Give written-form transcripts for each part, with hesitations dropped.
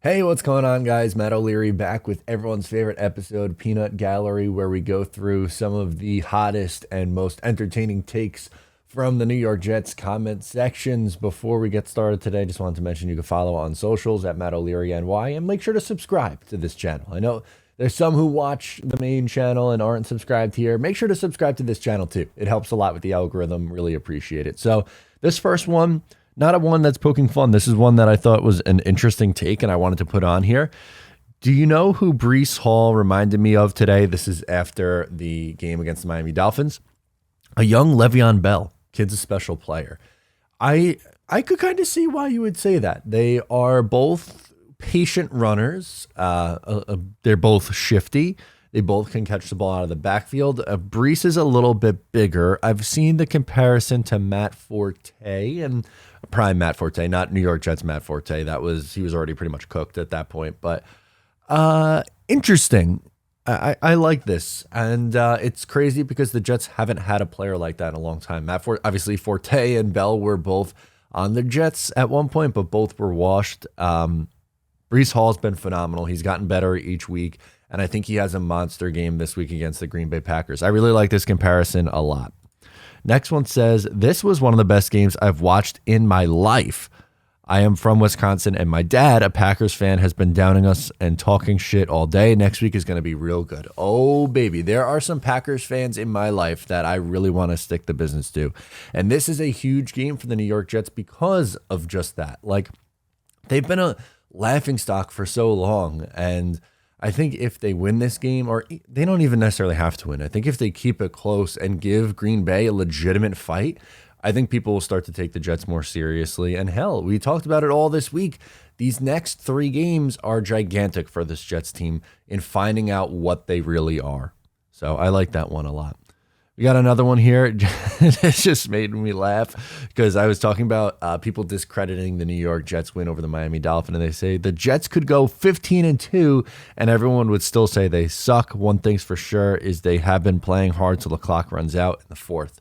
Hey, what's going on, guys? Matt O'Leary back with everyone's favorite episode, Peanut Gallery, where we go through some of the hottest and most entertaining takes from the New York Jets comment sections. Before we get started today, just wanted to mention you can follow on socials at Matt O'Leary NY and make sure to subscribe to this channel. I know there's some who watch the main channel and aren't subscribed here. Make sure to subscribe to this channel too. It helps a lot with the algorithm. Really appreciate it. So this first one, not a one that's poking fun. This is one that I thought was an interesting take and I wanted to put on here. Do you know who Breece Hall reminded me of today? This is after the game against the Miami Dolphins. A young Le'Veon Bell. Kid's a special player. I could kind of see why you would say that. They are both patient runners. They're both shifty. They both can catch the ball out of the backfield. Breece is a little bit bigger. I've seen the comparison to Matt Forte and prime Matt Forte, not New York Jets Matt Forte. He was already pretty much cooked at that point. But interesting. I like this, and it's crazy because the Jets haven't had a player like that in a long time. Obviously, Forte and Bell were both on the Jets at one point, but both were washed. Breece Hall's been phenomenal. He's gotten better each week, and I think he has a monster game this week against the Green Bay Packers. I really like this comparison a lot. Next one says, this was one of the best games I've watched in my life. I am from Wisconsin, and my dad, a Packers fan, has been downing us and talking shit all day. Next week is going to be real good. Oh, baby. There are some Packers fans in my life that I really want to stick the business to. And this is a huge game for the New York Jets because of just that. Like, they've been a laughingstock for so long, and I think if they win this game, or they don't even necessarily have to win, I think if they keep it close and give Green Bay a legitimate fight, I think people will start to take the Jets more seriously. And hell, we talked about it all this week. These next 3 games are gigantic for this Jets team in finding out what they really are. So I like that one a lot. We got another one here. It just made me laugh because I was talking about people discrediting the New York Jets win over the Miami Dolphins, and they say the Jets could go 15-2, and everyone would still say they suck. One thing's for sure is they have been playing hard till the clock runs out in the fourth.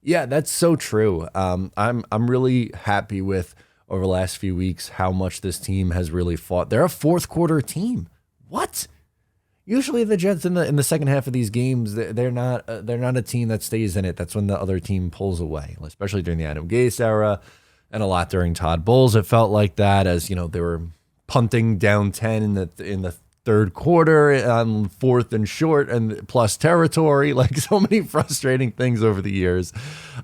Yeah, that's so true. I'm really happy with over the last few weeks how much this team has really fought. They're a fourth quarter team. What? Usually the Jets in the second half of these games, they're not a team that stays in it. That's when the other team pulls away, especially during the Adam Gase era and a lot during Todd Bowles. It felt like that as, you know, they were punting down 10 in the third quarter on fourth and short and plus territory, like so many frustrating things over the years.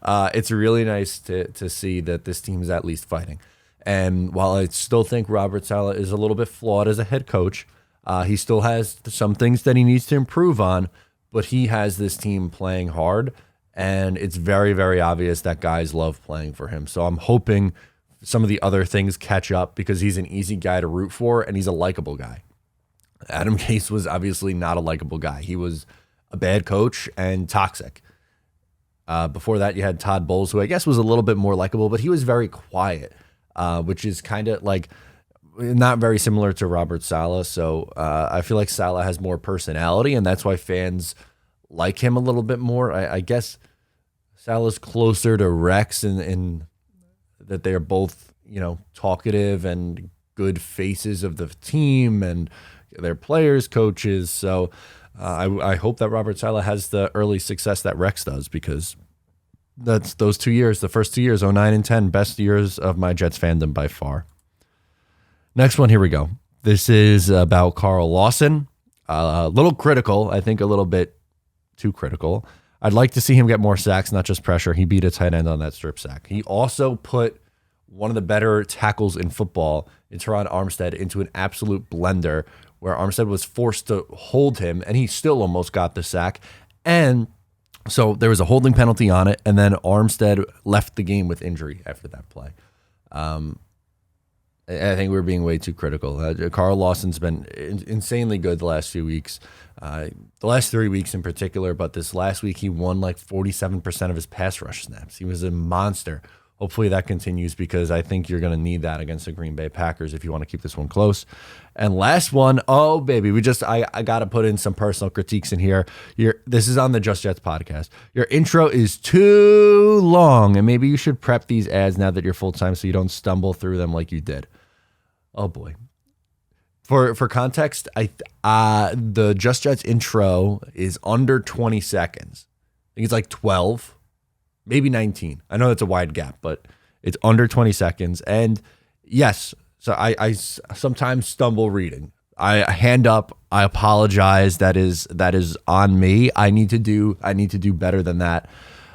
It's really nice to see that this team is at least fighting. And while I still think Robert Saleh is a little bit flawed as a head coach, he still has some things that he needs to improve on, but he has this team playing hard, and it's very, very obvious that guys love playing for him. So I'm hoping some of the other things catch up because he's an easy guy to root for, and he's a likable guy. Adam Gase was obviously not a likable guy. He was a bad coach and toxic. Before that, you had Todd Bowles, who I guess was a little bit more likable, but he was very quiet, which is kind of like not very similar to Robert Saleh. So I feel like Saleh has more personality, and that's why fans like him a little bit more. I guess Saleh's closer to Rex in that they're both, you know, talkative and good faces of the team and their players, coaches. So I hope that Robert Saleh has the early success that Rex does, because that's those 2 years, the first 2 years, 09 and 10, best years of my Jets fandom by far. Next one, here we go. This is about Carl Lawson. A little critical, I think a little bit too critical. I'd like to see him get more sacks, not just pressure. He beat a tight end on that strip sack. He also put one of the better tackles in football, in Teron Armstead, into an absolute blender where Armstead was forced to hold him, and he still almost got the sack. And so there was a holding penalty on it, and then Armstead left the game with injury after that play. I think we're being way too critical. Carl Lawson's been insanely good the last few weeks, the last 3 weeks in particular, but this last week he won like 47% of his pass rush snaps. He was a monster. Hopefully that continues, because I think you're going to need that against the Green Bay Packers if you want to keep this one close. And last one, oh, baby, I got to put in some personal critiques in here. This is on the Just Jets podcast. Your intro is too long, and maybe you should prep these ads now that you're full-time so you don't stumble through them like you did. Oh, boy. For context, the Just Jets intro is under 20 seconds. I think it's like 12, maybe 19. I know that's a wide gap, but it's under 20 seconds. And yes, so I sometimes stumble reading. I hand up. I apologize. That is on me. I need to do better than that.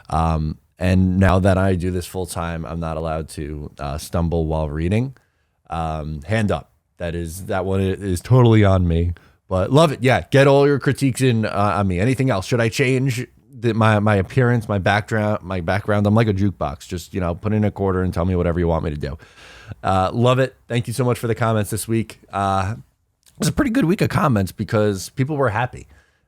And now that I do this full time, I'm not allowed to stumble while reading. Hand up. That one is totally on me, but love it. Yeah, get all your critiques in on me. Anything else? Should I change my appearance, my background? I'm like a jukebox. Just put in a quarter and tell me whatever you want me to do. Love it. Thank you so much for the comments this week. It was a pretty good week of comments because people were happy.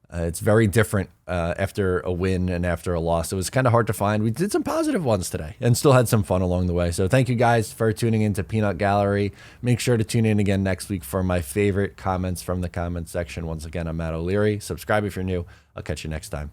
It's very different after a win and after a loss. It was kind of hard to find. We did some positive ones today and still had some fun along the way. So thank you guys for tuning into Peanut Gallery. Make sure to tune in again next week for my favorite comments from the comments section. Once again, I'm Matt O'Leary. Subscribe if you're new. I'll catch you next time.